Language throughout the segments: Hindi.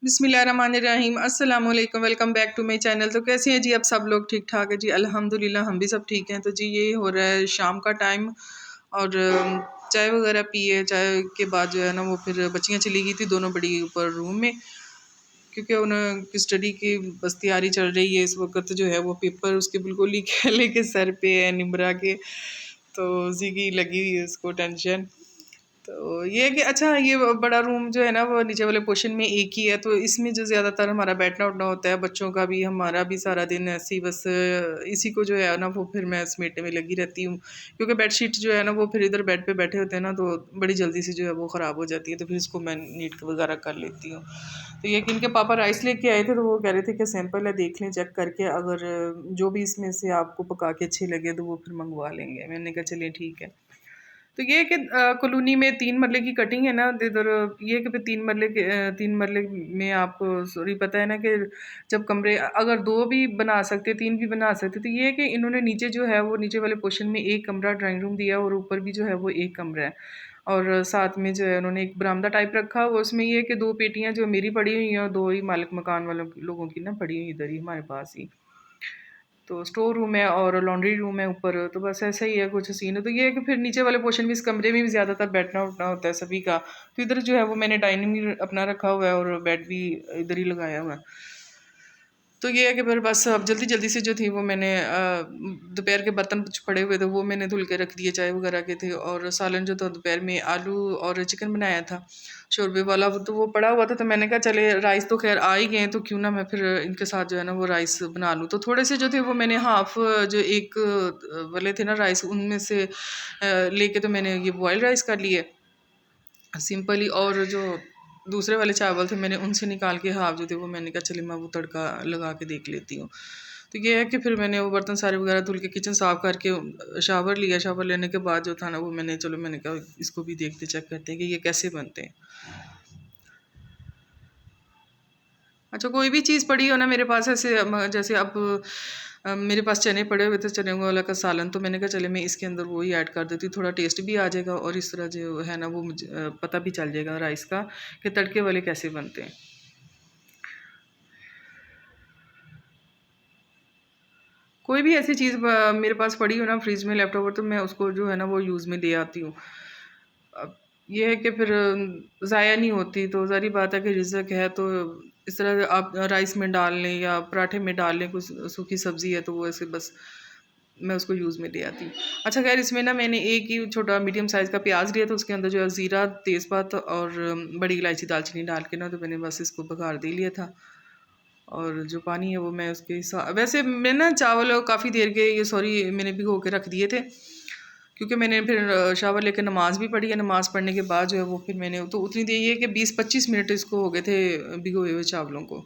बिस्मिल्लाहिर्रहमानिर्रहीम अस्सलाम वालेकुम। Welcome back to my channel. तो कैसे हैं जी आप सब लोग? ठीक ठाक है जी, अल्हम्दुलिल्लाह हम भी सब ठीक हैं। तो जी ये हो रहा है शाम का टाइम और चाय वगैरह पिए। चाय के बाद जो है ना वो फिर बच्चियाँ चली गई थी दोनों बड़ी ऊपर रूम में, क्योंकि उनकी स्टडी की बस तैयारी चल रही है इस वक्त। जो है वो पेपर उसके बिल्कुल ही लेके सर पे है निमरा के, तो उसी की लगी हुई है उसको टेंशन। तो ये है कि अच्छा ये बड़ा रूम जो है ना वो नीचे वाले पोर्शन में एक ही है, तो इसमें जो ज़्यादातर हमारा बैठना उठना होता है, बच्चों का भी हमारा भी सारा दिन ऐसे ही बस इसी को जो है ना वो फिर मैं समेटने में लगी रहती हूँ। क्योंकि बेडशीट जो है ना वो फिर इधर बेड पे बैठे होते हैं ना, तो बड़ी जल्दी से जो है वो ख़राब हो जाती है, तो फिर इसको मैं नीट वगैरह कर लेती हूँ। तो ये कि इनके पापा राइस लेके आए थे, तो वो कह रहे थे कि सैंपल है, देख लें चेक करके, अगर जो भी इसमें से आपको पका के अच्छे लगे तो वो फिर मंगवा लेंगे। मैंने कहा चलिए ठीक है। तो ये है कि कॉलोनी में 3 मरले की कटिंग है ना, तो इधर ये है कि फिर 3 मरले में आपको सॉरी पता है ना कि जब कमरे अगर 2 भी बना सकते 3 भी बना सकते, तो ये है कि इन्होंने नीचे जो है वो नीचे वाले पोर्शन में एक कमरा ड्राइंग रूम दिया और ऊपर भी जो है वो एक कमरा है। और साथ में जो है उन्होंने एक बरामदा टाइप रखा हुआ, उसमें ये है कि 2 पेटियाँ जो मेरी पड़ी हुई हैं और 2 ही मालिक मकान वालों लोगों की ना पड़ी हुई इधर ही हमारे पास ही। तो स्टोर रूम है और लॉन्ड्री रूम है ऊपर, तो बस ऐसा ही है कुछ सीन है। तो ये है कि फिर नीचे वाले पोर्शन में इस कमरे में भी ज़्यादातर बैठना उठना होता है सभी का। तो इधर जो है वो मैंने डाइनिंग अपना रखा हुआ है और बेड भी इधर ही लगाया हुआ है। तो ये है कि फिर बस अब जल्दी जल्दी से जो थी वो मैंने दोपहर के बर्तन कुछ पड़े हुए थे वो मैंने धुल के रख दिए, चाय वगैरह के थे। और सालन जो था दोपहर में आलू और चिकन बनाया था शोरबे वाला, वो तो वो पड़ा हुआ था। तो मैंने कहा चले राइस तो खैर आ ही गए हैं, तो क्यों ना मैं फिर इनके साथ जो है ना वो राइस बना लूँ। तो थोड़े से जो थे वो मैंने हाफ जो एक वाले थे ना राइस, उनमें से लेके तो मैंने ये बॉयल राइस कर लिए सिंपल ही। और जो दूसरे वाले चावल थे मैंने उनसे निकाल के हाफ जो थे वो मैंने कहा चलिए मैं वो तड़का लगा के देख लेती हूँ। तो ये है कि फिर मैंने वो बर्तन सारे वगैरह धुल के किचन साफ़ करके शावर लिया। शावर लेने के बाद जो था ना वो मैंने कहा इसको भी देखते चेक करते हैं कि ये कैसे बनते हैं। अच्छा कोई भी चीज़ पड़ी हो ना मेरे पास ऐसे जैसे अब मेरे पास चने पड़े हुए थे, चने वाला का सालन, तो मैंने कहा चले मैं इसके अंदर वो ही ऐड कर देती हूँ, थोड़ा टेस्ट भी आ जाएगा और इस तरह जो है ना वो मुझे पता भी चल जाएगा राइस का कि तड़के वाले कैसे बनते हैं। कोई भी ऐसी चीज़ मेरे पास पड़ी हो ना फ्रिज में लेफ्ट ओवर, तो मैं उसको जो है ना वो यूज़ में ले आती हूँ। अब ये है कि फिर ज़ाया नहीं होती, तो ज़ाहिर बात है कि रिज़्क है, तो इस तरह आप राइस में डाल लें या पराठे में डाल लें, कुछ सूखी सब्ज़ी है तो वो ऐसे बस मैं उसको यूज़ में ले आती हूँ। अच्छा खैर इसमें ना मैंने एक ही छोटा मीडियम साइज़ का प्याज लिया, तो उसके अंदर जो है ज़ीरा, तेज़पात और बड़ी इलायची दालचीनी डाल के ना, तो मैंने बस इसको बघार दे लिया था। और जो पानी है वो मैं उसके वैसे मैं ना चावल काफ़ी देर के ये सॉरी मैंने भिगो के रख दिए थे, क्योंकि मैंने फिर शावर लेकर नमाज़ भी पढ़ी है। नमाज़ पढ़ने के बाद जो है वो फिर मैंने तो उतनी देर ये कि 20-25 मिनट इसको हो गए थे भिगोए हुए चावलों को।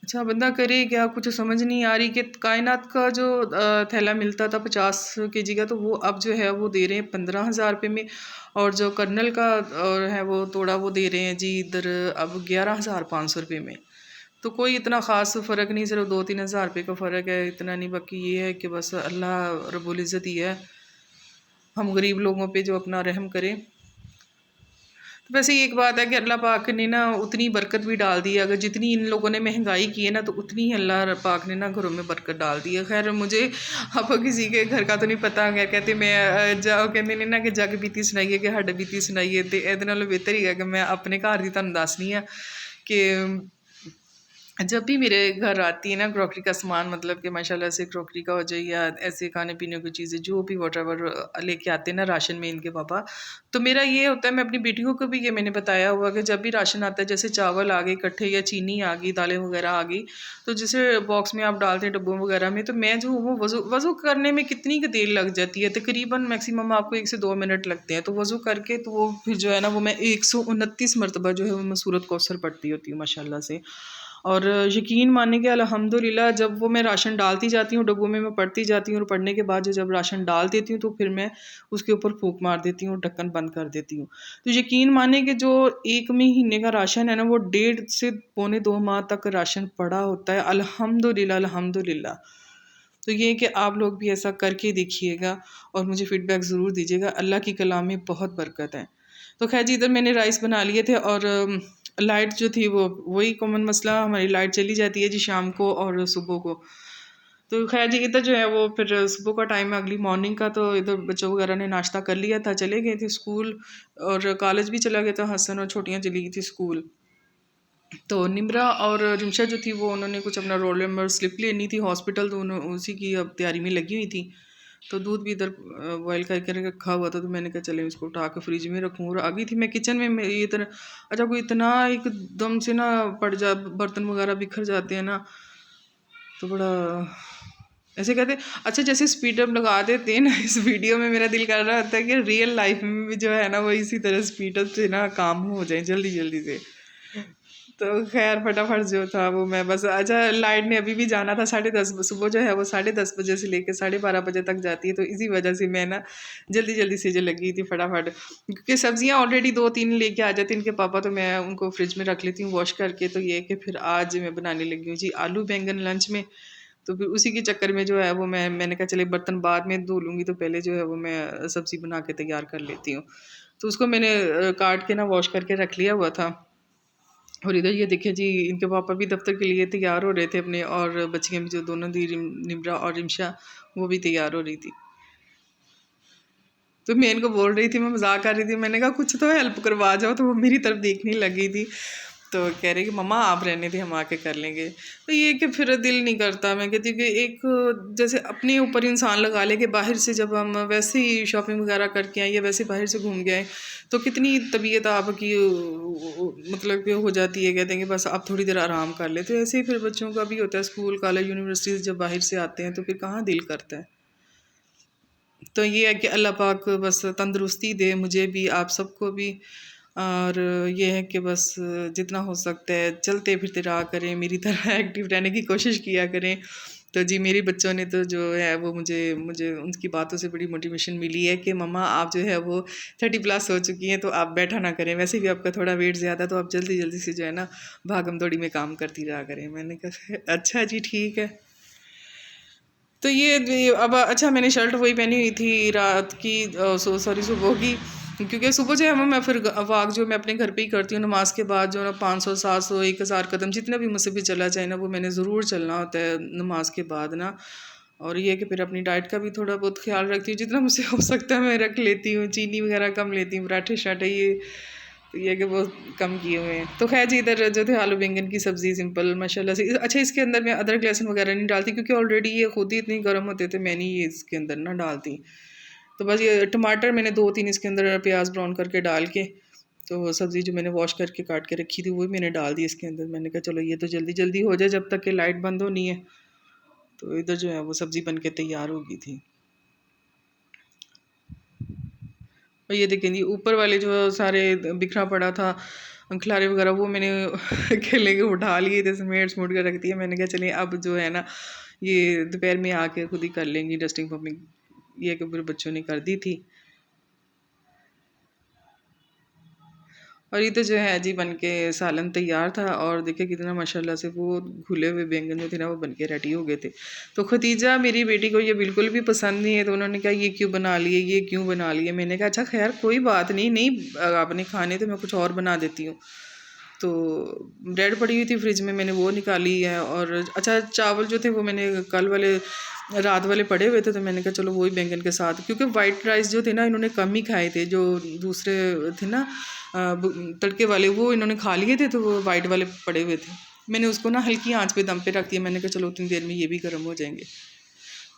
अच्छा बंदा करे क्या, कुछ समझ नहीं आ रही कि कायनात का जो थैला मिलता था 50 kg का, तो वो अब जो है वो दे रहे हैं 15,000 रुपये में। और जो कर्नल का और है वो तोड़ा वो दे रहे हैं जी इधर अब 11,500 रुपये में। तो कोई इतना ख़ास फ़र्क नहीं, सिर्फ 2-3 हज़ार रुपये का फ़र्क है, इतना नहीं। बाकी ये है कि बस अल्लाह रब्बुल इज़्ज़त ही है हम गरीब लोगों पे जो अपना रहम करे। तो वैसे ही एक बात है कि अल्लाह पाक ने ना उतनी बरकत भी डाल दी है, अगर जितनी इन लोगों ने महंगाई की है ना, तो उतनी ही अल्लाह पाक ने ना घरों में बरकत डाल दी है। खैर मुझे अब किसी के घर का तो नहीं पता, क्या कहते मैं जाओ कहते नहीं ना कि जग बीती सुनाइए कि हड्ड बीती सुनाइए, तो ये नालों बेहतर ही है कि मैं अपने घर की तुहानूं दसनी है कि जब भी मेरे घर आती है ना क्रॉकरी का सामान, मतलब कि माशाल्लाह से क्रॉकरी का हो जाए या ऐसे खाने पीने की चीज़ें जो भी वॉटेवर लेके आते हैं ना राशन में इनके पापा, तो मेरा ये होता है, मैं अपनी बेटियों को भी ये मैंने बताया हुआ कि जब भी राशन आता है, जैसे चावल आ गए इकट्ठे या चीनी आ गई, दालें वगैरह आ गई, तो जैसे बॉक्स में आप डालते हैं डब्बों वगैरह में, तो मैं जो वो वज़ू करने में कितनी की देर लग जाती है, तकरीबन मैक्सिमम आपको 1 से 2 मिनट लगते हैं। तो वज़ू करके तो वो फिर जो है ना वो मैं 129 मरतबा जो है वो मैं सूरत कौसर पढ़ती होती हूँ माशाल्लाह से। और यकीन मानिए कि अल्हम्दुलिल्लाह जब वो मैं राशन डालती जाती हूँ डब्बों में, मैं पढ़ती जाती हूँ और पढ़ने के बाद जो जब राशन डाल देती हूँ, तो फिर मैं उसके ऊपर फूंक मार देती हूँ, ढक्कन बंद कर देती हूँ। तो यकीन मानिए कि जो 1 महीने का राशन है ना, वो 1.5 से पौने 2 माह तक राशन पड़ा होता है। अल्हम्दुलिल्लाह अल्हम्दुलिल्लाह। तो ये है कि आप लोग भी ऐसा करके देखिएगा और मुझे फ़ीडबैक ज़रूर दीजिएगा। अल्लाह की कलाम में बहुत बरकत है। तो खैर जी इधर मैंने राइस बना लिए थे और लाइट जो थी वो वही कॉमन मसला, हमारी लाइट चली जाती है जी शाम को और सुबह को। तो खैर जी इधर जो है वो फिर सुबह का टाइम है अगली मॉर्निंग का, तो इधर बच्चों वगैरह ने नाश्ता कर लिया था, चले गए थे स्कूल और कॉलेज भी चला गया था हसन, और छोटियाँ चली गई थी स्कूल। तो निम्रा और रिमशा जो थी वो उन्होंने कुछ अपना रोल नंबर स्लिप लेनी थी हॉस्पिटल, तो उन्होंने उसी की अब तैयारी में लगी हुई थी। तो दूध भी इधर बॉयल करके रखा हुआ था, तो मैंने कहा चले उसको उठा के फ्रिज में रखूँ, और आ गई थी मैं किचन में। ये इतना अच्छा कोई इतना एकदम से ना पड़ जा, बर्तन वगैरह बिखर जाते हैं ना, तो बड़ा ऐसे कहते अच्छा जैसे स्पीड अप लगा देते हैं ना इस वीडियो में, मेरा दिल कर रहा होता है कि रियल लाइफ में भी जो है ना वो इसी तरह स्पीड अप से ना काम हो जाए जल्दी जल्दी से। तो खैर फटाफट जो था वो मैं बस, अच्छा लाइट ने अभी भी जाना था 10:30, सुबह जो है वो 10:30 बजे से लेकर 12:30 बजे तक जाती है, तो इसी वजह से मैं ना जल्दी जल्दी से जो लगी थी फटाफट, क्योंकि सब्जियां ऑलरेडी 2-3 लेके आ जाती हैं इनके पापा, तो मैं उनको फ्रिज में रख लेती हूँ वॉश करके। तो ये कि फिर आज मैं बनाने लगी हूँ जी आलू बैंगन लंच में। तो फिर उसी के चक्कर में जो है वो मैंने कहा चले बर्तन बाद में धो लूँगी, तो पहले जो है वो मैं सब्ज़ी बना के तैयार कर लेती हूँ। तो उसको मैंने काट के ना वॉश करके रख लिया हुआ था। और इधर ये देखिए जी इनके पापा भी दफ्तर के लिए तैयार हो रहे थे अपने, और बच्चियाँ भी जो दोनों थी निम्रा और रिमशा वो भी तैयार हो रही थी। तो मैं इनको बोल रही थी, मैं मजाक कर रही थी, मैंने कहा कुछ तो हेल्प करवा जाओ, तो वो मेरी तरफ देखने लगी थी। तो कह रही कि मम्मा आप रहने थे हम आके कर लेंगे। तो ये कि फिर दिल नहीं करता, मैं कहती हूँ कि एक जैसे अपने ऊपर इंसान लगा ले कि बाहर से जब हम वैसे ही शॉपिंग वगैरह करके आए या वैसे बाहर से घूम के आए, तो कितनी तबीयत आपकी मतलब कि हो जाती है, कहते हैं कि बस आप थोड़ी देर आराम कर ले। तो ऐसे ही फिर बच्चों का भी होता है, स्कूल कॉलेज यूनिवर्सिटीज़ जब बाहर से आते हैं तो फिर कहाँ दिल करता है। तो ये है कि अल्लाह पाक बस तंदुरुस्ती दे मुझे भी आप सबको भी, और ये है कि बस जितना हो सकता है चलते फिरते रहा करें, मेरी तरह एक्टिव रहने की कोशिश किया करें। तो जी मेरे बच्चों ने तो जो है वो मुझे मुझे उनकी बातों से बड़ी मोटिवेशन मिली है कि मम्मा आप जो है वो 30+ हो चुकी हैं, तो आप बैठा ना करें, वैसे भी आपका थोड़ा वेट ज़्यादा, तो आप जल्दी जल्दी से जो है ना भागम दौड़ी में काम करती रहा करें। मैंने कहा अच्छा जी ठीक है। तो ये अब अच्छा मैंने शर्ट वही पहनी हुई थी रात की, सॉरी सुबह की, क्योंकि सुबह जो है मैं फिर वाक जो मैं अपने घर पे ही करती हूँ नमाज के बाद, जो ना 500 700 1000 कदम जितना भी मुझसे भी चला जाए ना वो मैंने ज़रूर चलना होता है नमाज के बाद ना। और ये है कि फिर अपनी डाइट का भी थोड़ा बहुत ख्याल रखती हूँ, जितना मुझसे हो सकता है मैं रख लेती हूँ, चीनी वगैरह कम लेती हूँ, पराठे शाठे ये कि वो कम किए हुए हैं। तो खैर जी इधर जो थे आलू बैंगन की सब्ज़ी सिंपल माशाल्लाह से। अच्छा इसके अंदर मैं अदरक लहसुन वगैरह नहीं डालती, क्योंकि ऑलरेडी ये खुद ही इतनी गर्म होते थे, मैं नहीं ये इसके अंदर ना डालती। तो बस ये टमाटर मैंने 2-3 इसके अंदर प्याज ब्राउन करके डाल के, तो सब्ज़ी जो मैंने वॉश करके काट के रखी थी वो मैंने डाल दी इसके अंदर। मैंने कहा चलो ये तो जल्दी जल्दी हो जाए जब तक कि लाइट बंद होनी है। तो इधर जो है वो सब्ज़ी बन के तैयार हो गई थी। और ये देखें जी ऊपर वाले जो सारे बिखरा पड़ा था खिलारे वगैरह वो मैंने खेले के उठा लिए थे, समेट समूट कर रख दिया। मैंने कहा चलिए अब जो है ना ये दोपहर में आके खुद ही कर लेंगी डस्टिंग पम्पिंग, ये कि फिर बच्चों ने कर दी थी। और ये तो जो है जी बन के सालन तैयार था, और देखिए कितना माशाल्लाह से वो घुले हुए बैंगन जो थे ना वो बन के रेडी हो गए थे। तो खतीजा मेरी बेटी को ये बिल्कुल भी पसंद नहीं है, तो उन्होंने कहा ये क्यों बना लिए, ये क्यों बना लिए। मैंने कहा अच्छा खैर कोई बात नहीं, नहीं आपने खाने तो मैं कुछ और बना देती हूँ। तो ब्रेड पड़ी हुई थी फ्रिज में, मैंने वो निकाली है। और अच्छा चावल जो थे वो मैंने कल वाले रात वाले पड़े हुए थे, तो मैंने कहा चलो वही बैंगन के साथ, क्योंकि वाइट राइस जो थे ना इन्होंने कम ही खाए थे, जो दूसरे थे ना तड़के वाले वो इन्होंने खा लिए थे, तो वो वाइट वाले पड़े हुए थे। मैंने उसको ना हल्की आंच पे दम पे रख दिया, मैंने कहा चलो उतनी देर में ये भी गर्म हो जाएंगे।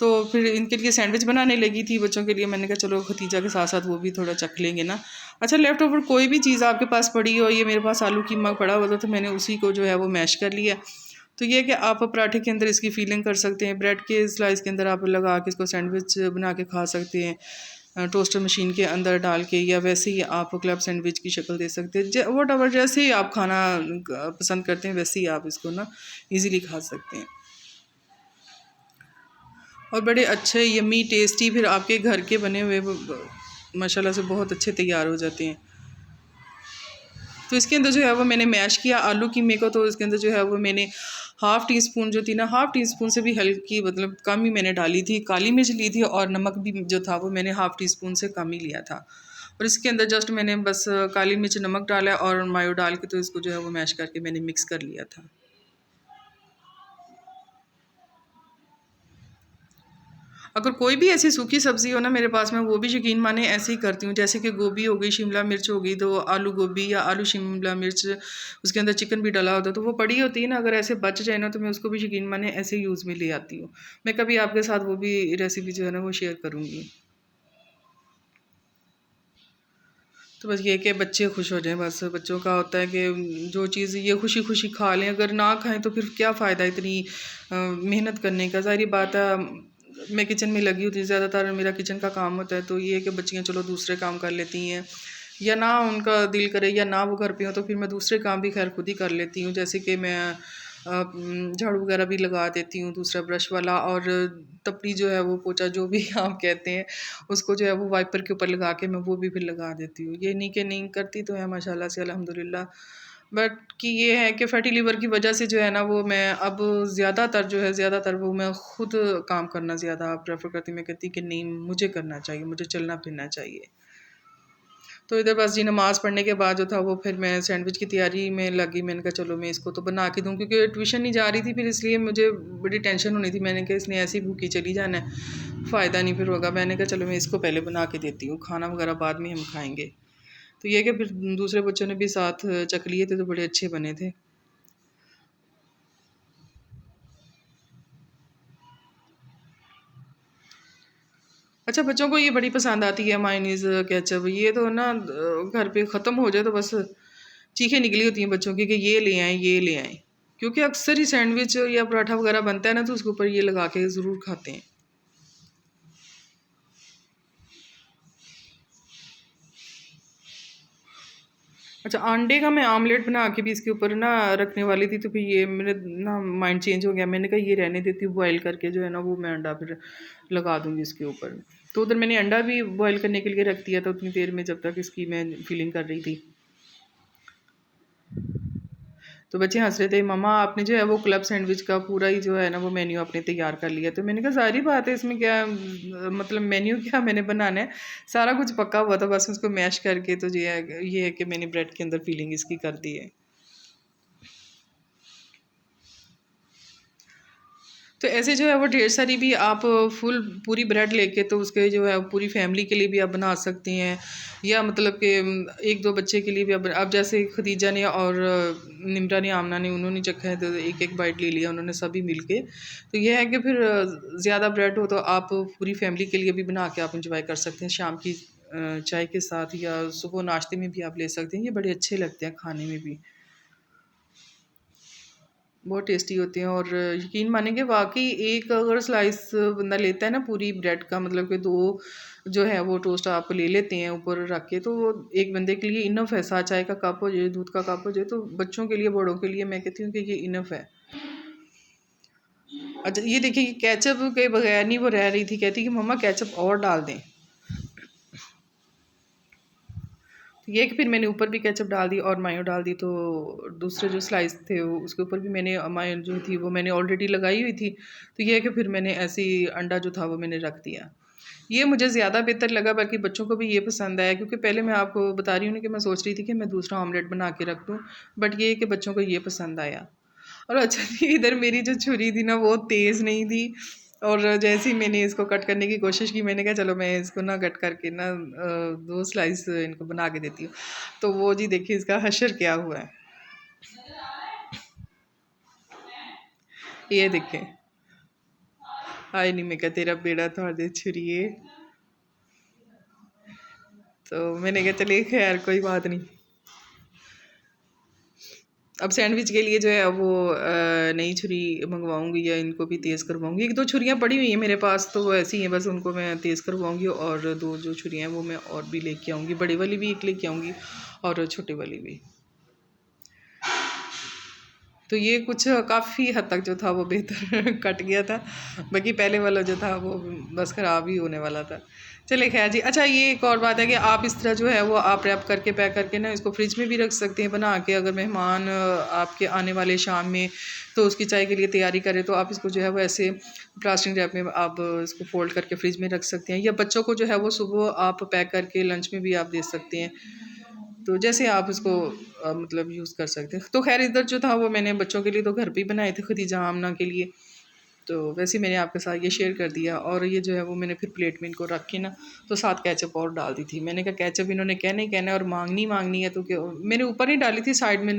तो फिर इनके लिए सैंडविच बनाने लगी थी बच्चों के लिए, मैंने कहा चलो खतीजा के साथ साथ वो भी थोड़ा चख लेंगे ना। अच्छा लेफ्ट ओवर कोई भी चीज़ आपके पास पड़ी हो, ये मेरे पास आलू कीमा पड़ा हुआ था, तो मैंने उसी को जो है वो मैश कर लिया। तो ये कि आप पराठे के अंदर इसकी फीलिंग कर सकते हैं, ब्रेड के स्लाइस के अंदर आप लगा के इसको सैंडविच बना के खा सकते हैं, टोस्टर मशीन के अंदर डाल के, या वैसे ही आप क्लब सैंडविच की शक्ल दे सकते हैं। वट एवर जैसे ही आप खाना पसंद करते हैं वैसे ही आप इसको ना ईज़िली खा सकते हैं। और बड़े अच्छे यम्मी टेस्टी फिर आपके घर के बने हुए माशाल्लाह से बहुत अच्छे तैयार हो जाते हैं। तो इसके अंदर जो है वो मैंने मैश किया आलू कीमे को, तो इसके अंदर जो है वो मैंने हाफ़ टी स्पून जो थी ना, हाफ़ टी स्पून से भी हल्की मतलब कम ही मैंने डाली थी, काली मिर्च ली थी, और नमक भी जो था वो मैंने हाफ़ टी स्पून से कम ही लिया था। और इसके अंदर जस्ट मैंने बस काली मिर्च नमक डाला है और मायो डाल के तो इसको जो है वो मैश करके मैंने मिक्स कर लिया था। अगर कोई भी ऐसी सूखी सब्ज़ी हो ना मेरे पास, में वो भी यकीन माने ऐसे ही करती हूँ। जैसे कि गोभी हो गई, शिमला मिर्च हो गई, तो आलू गोभी या आलू शिमला मिर्च, उसके अंदर चिकन भी डाला होता है तो वो पड़ी होती है ना, अगर ऐसे बच जाए ना तो मैं उसको भी यकीन माने ऐसे यूज़ में ले आती हूँ। मैं कभी आपके साथ वो भी रेसिपी जो है ना वो शेयर करूँगी। तो बस ये कि बच्चे खुश हो जाएं, बस बच्चों का होता है कि जो चीज़ ये खुशी खुशी खा लें, अगर ना खाएं तो फिर क्या फ़ायदा इतनी मेहनत करने का। सारी बात है, मैं किचन में लगी होती, ज़्यादातर मेरा किचन का काम होता है, तो ये है कि बच्चियाँ चलो दूसरे काम कर लेती हैं, या ना उनका दिल करे या ना वो घर पे हो तो फिर मैं दूसरे काम भी खैर खुद ही कर लेती हूँ। जैसे कि मैं झाड़ू वगैरह भी लगा देती हूँ दूसरा ब्रश वाला, और तपड़ी जो है वो पोछा जो भी आप कहते हैं उसको जो है वो वाइपर के ऊपर लगा के मैं वो भी फिर लगा देती हूँ। ये नहीं कि नहीं करती तो है माशाल्लाह से अल्हम्दुलिल्लाह, बट कि ये है कि फैटी लिवर की वजह से जो है ना वो मैं अब ज़्यादातर वो मैं खुद काम करना ज़्यादा प्रेफर करती हूँ। मैं कहती कि नहीं, मुझे करना चाहिए, मुझे चलना फिरना चाहिए। तो इधर बस जी नमाज़ पढ़ने के बाद जो था वो फिर मैं सैंडविच की तैयारी में लगी। मैंने कहा चलो मैं इसको तो बना के दूँ, क्योंकि ट्यूशन नहीं जा रही थी, फिर इसलिए मुझे बड़ी टेंशन होनी थी। मैंने कहा इसने ऐसी भूखी चली जाना है, फ़ायदा नहीं फिर होगा। मैंने कहा चलो मैं इसको पहले बना के देती हूँ, खाना वगैरह बाद में हम खाएँगे। तो ये कि फिर दूसरे बच्चों ने भी साथ चख लिए थे तो बड़े अच्छे बने थे। अच्छा, बच्चों को ये बड़ी पसंद आती है मायोनीज़, केचप। ये तो ना घर पे ख़त्म हो जाए तो बस चीखें निकली होती हैं बच्चों की कि ये ले आएँ, ये ले आएँ। क्योंकि अक्सर ही सैंडविच या पराठा वगैरह बनता है ना तो उसके ऊपर ये लगा के ज़रूर खाते हैं। अच्छा, अंडे का मैं आमलेट बना के भी इसके ऊपर ना रखने वाली थी, तो फिर ये मेरे ना माइंड चेंज हो गया। मैंने कहा ये रहने देती हूँ, बॉयल करके जो है ना वो मैं अंडा फिर लगा दूँगी इसके ऊपर। तो उधर मैंने अंडा भी बॉयल करने के लिए रख दिया था उतनी देर में, जब तक इसकी मैं फिलिंग कर रही थी। तो बच्चे हंस रहे थे, मम्मा आपने जो है वो क्लब सैंडविच का पूरा ही जो है ना वो मेन्यू आपने तैयार कर लिया। तो मैंने कहा सारी बात है, इसमें क्या मतलब मेन्यू क्या मैंने बनाना है, सारा कुछ पक्का हुआ था, बस उसको मैश करके तो ये है कि मैंने ब्रेड के अंदर फीलिंग इसकी कर दी है। तो ऐसे जो है वो ढेर सारी भी आप फुल पूरी ब्रेड लेके तो उसके जो है पूरी फैमिली के लिए भी आप बना सकती हैं, या मतलब कि एक दो बच्चे के लिए भी अब जैसे खदीजा ने और निमरा ने, आमना ने, उन्होंने चखा है तो एक एक बाइट ले लिया उन्होंने सभी मिलके। तो यह है कि फिर ज़्यादा ब्रेड हो तो आप पूरी फैमिली के लिए भी बना के आप इंजॉय कर सकते हैं शाम की चाय के साथ, या सुबह नाश्ते में भी आप ले सकते हैं। ये बड़े अच्छे लगते हैं खाने में भी, बहुत टेस्टी होते हैं। और यकीन मानेंगे वाक़ई एक अगर स्लाइस बंदा लेता है ना पूरी ब्रेड का, मतलब कि 2 जो है वो टोस्ट आप ले लेते हैं ऊपर रख के, तो वो एक बंदे के लिए इनफ़ है। सा चाय का कप हो जाए, दूध का कप हो जाए, तो बच्चों के लिए, बड़ों के लिए मैं कहती हूँ कि ये इनफ़ है। अच्छा, ये देखिए कि केचप के बगैर नहीं वो रह रही थी, कहती कि मम्मा केचप और डाल दें। ये कि फिर मैंने ऊपर भी केचप डाल दी और मायो डाल दी, तो दूसरे जो स्लाइस थे उसके ऊपर भी मैंने मायो जो थी वो मैंने ऑलरेडी लगाई हुई थी। तो ये है कि फिर मैंने ऐसे ही अंडा जो था वो मैंने रख दिया। ये मुझे ज़्यादा बेहतर लगा, बल्कि बच्चों को भी ये पसंद आया, क्योंकि पहले मैं आपको बता रही हूँ ना कि मैं सोच रही थी कि मैं दूसरा ऑमलेट बना के रख दूँ, बट ये है कि बच्चों को ये पसंद आया। और अच्छा जी, इधर मेरी जो छुरी थी ना वो तेज़ नहीं थी, और जैसे ही मैंने इसको कट करने की कोशिश की, मैंने कहा चलो मैं इसको ना कट करके ना 2 स्लाइस इनको बना के देती हूँ। तो वो जी देखिए इसका हशर क्या हुआ है। ये देखें, हाय नहीं, मैं कहा तेरा बेड़ा थोड़े छुरिए। तो मैंने कहा चलिए खैर कोई बात नहीं। अब सैंडविच के लिए जो है वो नई छुरी मंगवाऊंगी, या इनको भी तेज़ करवाऊंगी। एक दो छुरियां पड़ी हुई हैं मेरे पास तो वो ऐसी हैं, बस उनको मैं तेज़ करवाऊंगी, और दो जो छुरियां हैं वो मैं और भी लेके आऊँगी, बड़ी वाली भी एक लेके आऊँगी और छोटी वाली भी। तो ये कुछ काफ़ी हद तक जो था वो बेहतर कट गया था, बाकी पहले वाला जो था वो बस ख़राब ही होने वाला था। चलिए खैर जी। अच्छा, ये एक और बात है कि आप इस तरह जो है वो आप रैप करके पैक करके ना इसको फ्रिज में भी रख सकते हैं बना के। अगर मेहमान आपके आने वाले शाम में तो उसकी चाय के लिए तैयारी करें तो आप इसको जो है वो ऐसे प्लास्टिक रैप में आप इसको फोल्ड करके फ्रिज में रख सकते हैं, या बच्चों को जो है वो सुबह आप पैक करके लंच में भी आप दे सकते हैं। तो जैसे आप इसको मतलब यूज़ कर सकते हैं। तो खैर इधर जो था वो मैंने बच्चों के लिए तो घर पे ही बनाए थे खदीजा आमना के लिए, तो वैसे ही मैंने आपके साथ ये शेयर कर दिया। और ये जो है वो मैंने फिर प्लेट में इनको रख के ना तो साथ केचप और डाल दी थी। मैंने कहा केचप इन्होंने कहना ही कहना है और मांगनी है तो क्या, मैंने ऊपर नहीं डाली थी, साइड में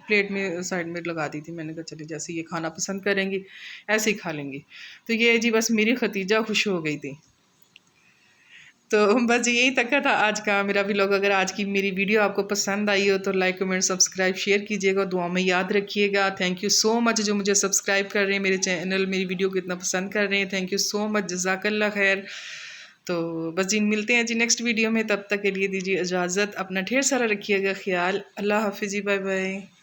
प्लेट में साइड में लगा दी थी। मैंने कहा चलिए जैसे ये खाना पसंद करेंगी ऐसे ही खा लेंगी। तो ये जी बस मेरी खतीजा खुश हो गई थी। तो बस यही तक का था आज का मेरा व्लॉग। अगर आज की मेरी वीडियो आपको पसंद आई हो तो लाइक कमेंट सब्सक्राइब शेयर कीजिएगा, दुआ में याद रखिएगा। थैंक यू सो मच जो मुझे सब्सक्राइब कर रहे हैं, मेरे चैनल मेरी वीडियो को इतना पसंद कर रहे हैं। थैंक यू सो मच, जज़ाकल्लाह खैर। तो बस जी मिलते हैं जी नेक्स्ट वीडियो में, तब तक के लिए दीजिए इजाज़त। अपना ढेर सारा रखिएगा ख्याल। अल्लाह हाफिज़, बाय बाय।